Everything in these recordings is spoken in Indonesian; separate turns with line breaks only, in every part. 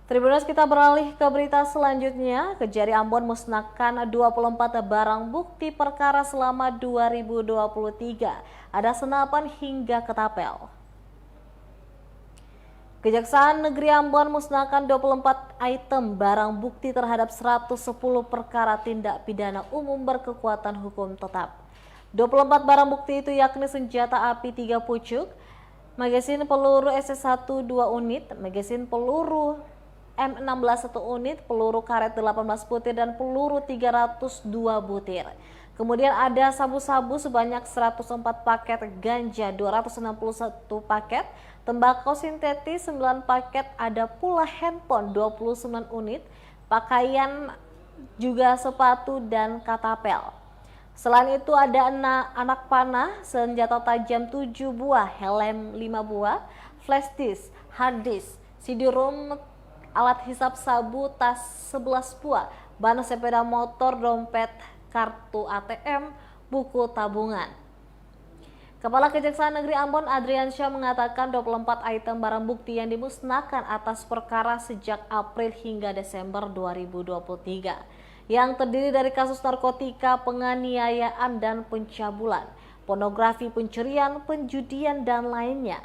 Tribuners, kita beralih ke berita selanjutnya. Kejari Ambon musnahkan 24 barang bukti perkara selama 2023. Ada senapan hingga ketapel. Kejaksaan Negeri Ambon musnahkan 24 item barang bukti terhadap 110 perkara tindak pidana umum berkekuatan hukum tetap. 24 barang bukti itu yakni senjata api 3 pucuk, magasin peluru SS1 2 unit, magasin peluru M16 1 unit, peluru karet 18 butir, dan peluru 302 butir. Kemudian ada sabu-sabu sebanyak 104 paket, ganja 261 paket, tembakau sintetis 9 paket, ada pula handphone 29 unit, pakaian juga sepatu dan katapel. Selain itu ada anak panah, senjata tajam 7 buah, helm 5 buah, flash disk, hard disk, CD-ROM, alat hisap sabu, tas 11 buah, ban sepeda motor, dompet, kartu ATM, buku tabungan. Kepala Kejaksaan Negeri Ambon Adriansyah mengatakan 24 item barang bukti yang dimusnahkan atas perkara sejak April hingga Desember 2023 yang terdiri dari kasus narkotika, penganiayaan dan pencabulan, pornografi, pencurian, penjudian dan lainnya.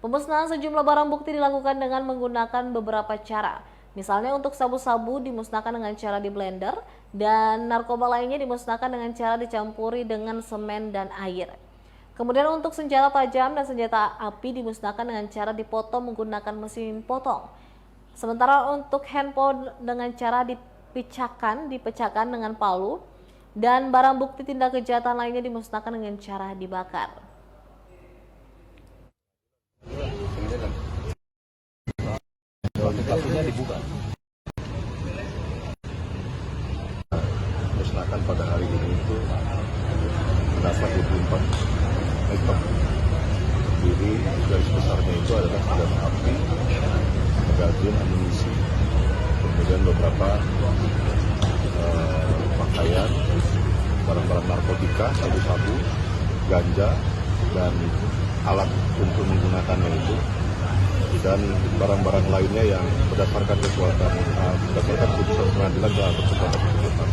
Pemusnahan sejumlah barang bukti dilakukan dengan menggunakan beberapa cara. Misalnya untuk sabu-sabu dimusnahkan dengan cara di blender, dan narkoba lainnya dimusnahkan dengan cara dicampuri dengan semen dan air. Kemudian untuk senjata tajam dan senjata api dimusnahkan dengan cara dipotong menggunakan mesin potong. Sementara untuk handphone dengan cara dipecahkan dengan palu, dan barang bukti tindak kejahatan lainnya dimusnahkan dengan cara dibakar.
Kasusnya dibuka. Musnahkan pada hari ini itu mendapat 24 item. Jadi garis besarnya itu adalah senjata api, magazin, amunisi, kemudian beberapa pakaian, barang-barang narkotika, sabu-sabu, ganja, dan alat untuk menggunakannya itu, dan barang-barang lainnya yang berdasarkan putusan pengadilan telah bersifat keputusan.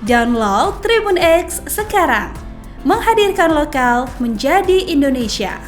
Download Tribun X sekarang, menghadirkan lokal menjadi Indonesia.